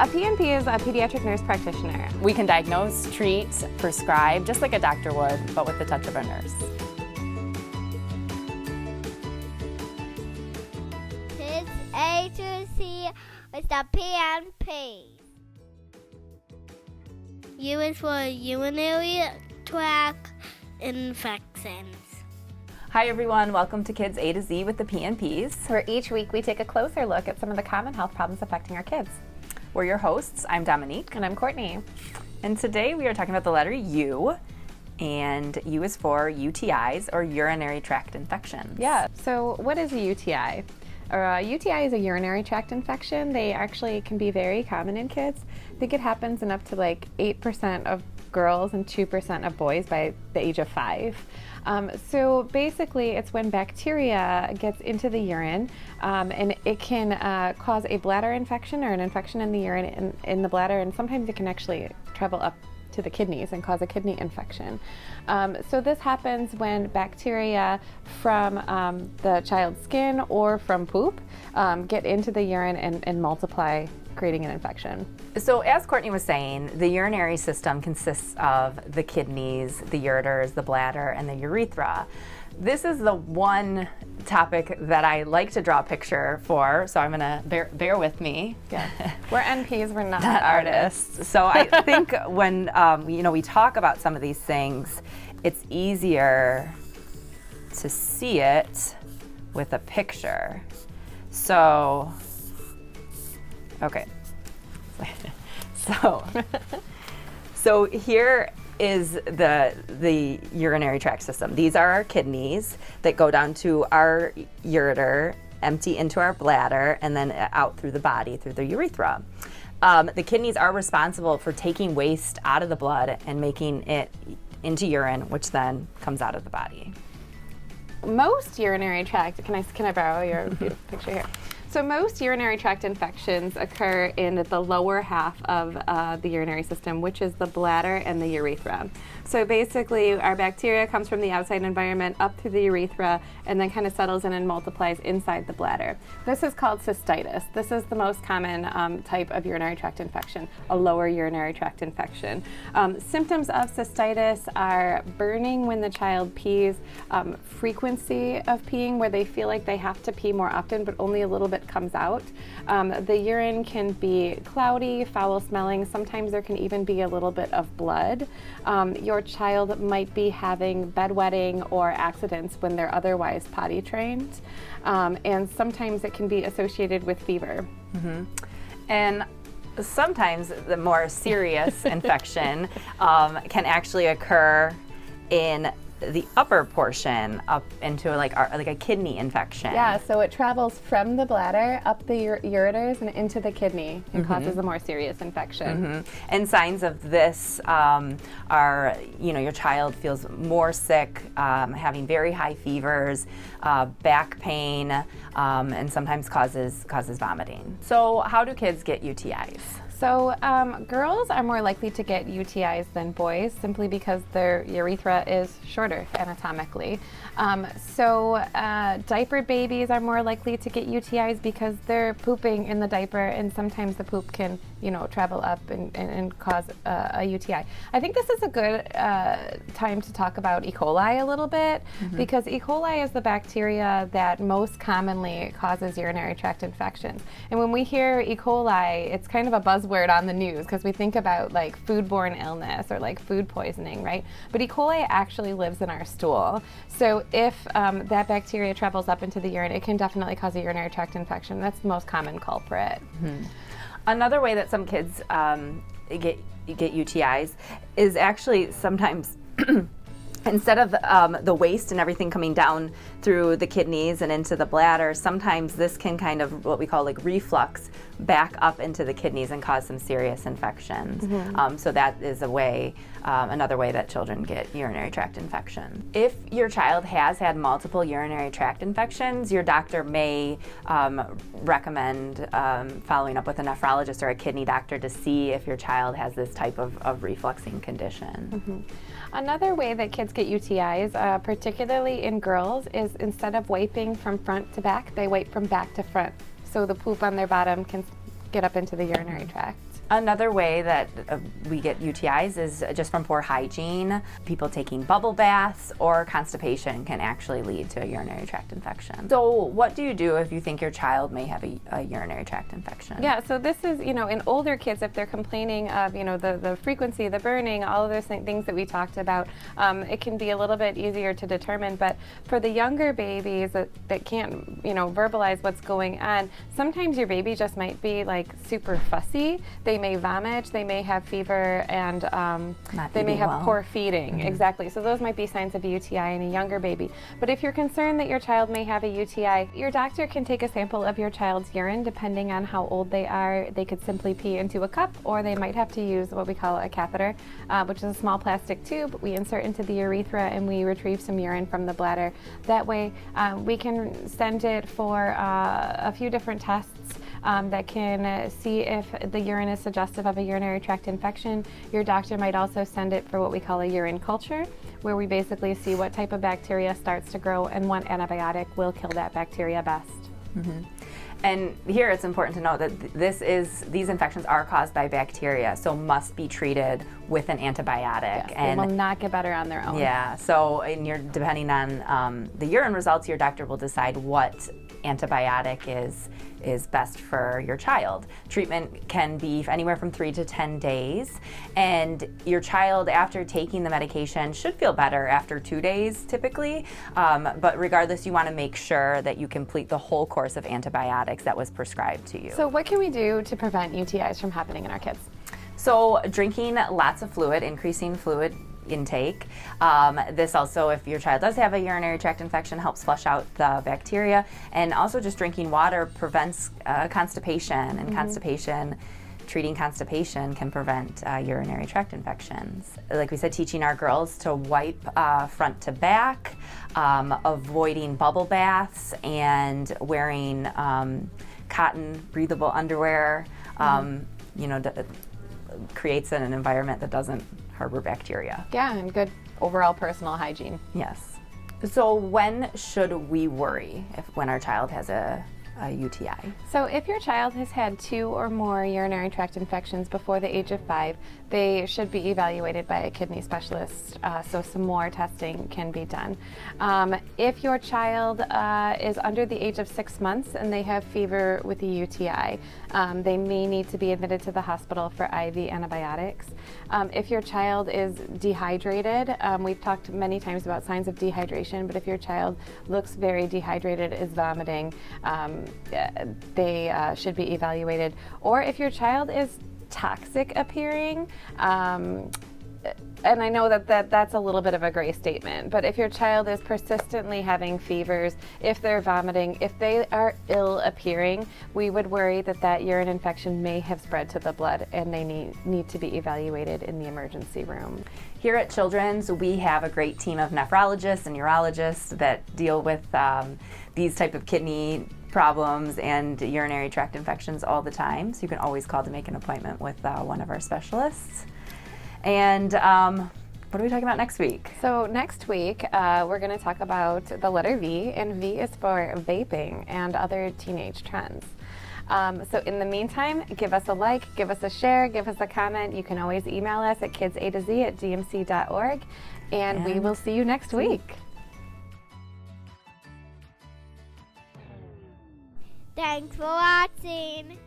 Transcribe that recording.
A PNP is a pediatric nurse practitioner. We can diagnose, treat, prescribe, just like a doctor would, but with the touch of a nurse. Kids A to C with the PNPs. U is for urinary tract infections. Hi everyone, welcome to Kids A to Z with the PNPs. Where each week we take a closer look at some of the common health problems affecting our kids. We're your hosts. I'm Dominique. And I'm Courtney. And today we are talking about the letter U, and U is for UTIs, or urinary tract infections. Yeah, so what is a UTI? A UTI is a urinary tract infection. They actually can be very common in kids. I think it happens in up to like 8% of girls and 2% of boys by the age of 5. So basically it's when bacteria gets into the urine and it can cause a bladder infection or an infection in the urine in the bladder, and sometimes it can actually travel up to the kidneys and cause a kidney infection. So this happens when bacteria from the child's skin or from poop get into the urine and multiply, creating an infection. So as Courtney was saying, the urinary system consists of the kidneys, the ureters, the bladder, and the urethra. This is the one topic that I like to draw a picture for, so I'm gonna bear with me. Yeah. We're NPs, we're not artists. So I think when we talk about some of these things, it's easier to see it with a picture. So, okay. So here is the urinary tract system. These are our kidneys that go down to our ureter, empty into our bladder, and then out through the body, through the urethra. The kidneys are responsible for taking waste out of the blood and making it into urine, which then comes out of the body. Most urinary tract, can I borrow your picture here? So most urinary tract infections occur in the lower half of the urinary system, which is the bladder and the urethra. So basically our bacteria comes from the outside environment up through the urethra and then kind of settles in and multiplies inside the bladder. This is called cystitis. This is the most common type of urinary tract infection, a lower urinary tract infection. Symptoms of cystitis are burning when the child pees, frequency of peeing where they feel like they have to pee more often but only a little bit comes out. The urine can be cloudy, foul smelling. Sometimes there can even be a little bit of blood. Your child might be having bedwetting or accidents when they're otherwise potty trained. And sometimes it can be associated with fever. Mm-hmm. And sometimes the more serious infection can actually occur in the upper portion up into like a kidney infection. Yeah, so it travels from the bladder up the ureters and into the kidney and causes a more serious infection. Mm-hmm. And signs of this are, your child feels more sick, having very high fevers, back pain, and sometimes causes vomiting. So how do kids get UTIs? So girls are more likely to get UTIs than boys simply because their urethra is shorter anatomically. So diaper babies are more likely to get UTIs because they're pooping in the diaper, and sometimes the poop can travel up and cause a UTI. I think this is a good time to talk about E. coli a little bit, because E. coli is the bacteria that most commonly causes urinary tract infections. And when we hear E. coli, it's kind of a buzzword on the news because we think about like foodborne illness or like food poisoning, right? But E. coli actually lives in our stool. So if that bacteria travels up into the urine, it can definitely cause a urinary tract infection. That's the most common culprit. Mm-hmm. Another way that some kids get UTIs is actually sometimes instead of the waste and everything coming down through the kidneys and into the bladder, sometimes this can kind of what we call like reflux back up into the kidneys and cause some serious infections. So that is another way that children get urinary tract infection. If your child has had multiple urinary tract infections, your doctor may recommend following up with a nephrologist or a kidney doctor to see if your child has this type of refluxing condition. Another way that kids get UTIs, particularly in girls, is instead of wiping from front to back, they wipe from back to front. So the poop on their bottom can get up into the urinary tract. Another way that we get UTIs is just from poor hygiene. People taking bubble baths or constipation can actually lead to a urinary tract infection. So what do you do if you think your child may have a urinary tract infection? Yeah, so this is, in older kids, if they're complaining of, the frequency, the burning, all of those things that we talked about, it can be a little bit easier to determine. But for the younger babies that can't, verbalize what's going on, sometimes your baby just might be like super fussy. They may vomit, they may have fever, and they may have poor feeding. Mm-hmm. Exactly. So those might be signs of a UTI in a younger baby. But if you're concerned that your child may have a UTI, your doctor can take a sample of your child's urine depending on how old they are. They could simply pee into a cup, or they might have to use what we call a catheter, which is a small plastic tube we insert into the urethra, and we retrieve some urine from the bladder. That way we can send it for a few different tests that can see if the urine is suggestive of a urinary tract infection. Your doctor might also send it for what we call a urine culture, where we basically see what type of bacteria starts to grow and what antibiotic will kill that bacteria best. Mm-hmm. And here it's important to know that these infections are caused by bacteria, so must be treated with an antibiotic. Yes, and they will not get better on their own. Yeah, so depending on the urine results, your doctor will decide what antibiotic is best for your child. Treatment can be anywhere from 3 to 10 days, and your child, after taking the medication, should feel better after 2 days typically, but regardless, you want to make sure that you complete the whole course of antibiotics that was prescribed to you. So what can we do to prevent UTIs from happening in our kids? So drinking lots of fluid, increasing fluid intake. This also, if your child does have a urinary tract infection, helps flush out the bacteria, and also just drinking water prevents constipation, and treating constipation can prevent urinary tract infections. Like we said, teaching our girls to wipe front to back, avoiding bubble baths, and wearing cotton breathable underwear, creates an environment that doesn't harbor bacteria. Yeah, and good overall personal hygiene. Yes. So when should we worry when our child has a UTI? So if your child has had 2 or more urinary tract infections before the age of 5, they should be evaluated by a kidney specialist, so some more testing can be done. If your child is under the age of 6 months and they have fever with a UTI, they may need to be admitted to the hospital for IV antibiotics. If your child is dehydrated, we've talked many times about signs of dehydration, but if your child looks very dehydrated, is vomiting, they should be evaluated. Or if your child is toxic appearing, and I know that's a little bit of a gray statement, but if your child is persistently having fevers, if they're vomiting, if they are ill appearing, we would worry that urine infection may have spread to the blood, and they need to be evaluated in the emergency room. Here at Children's, we have a great team of nephrologists and urologists that deal with these type of kidney problems and urinary tract infections all the time. So you can always call to make an appointment with one of our specialists. And what are we talking about next week? So next week, we're going to talk about the letter V, and V is for vaping and other teenage trends. So in the meantime, give us a like, give us a share, give us a comment. You can always email us at kidsa2z@dmc.org, and we will see you next week. Thanks for watching.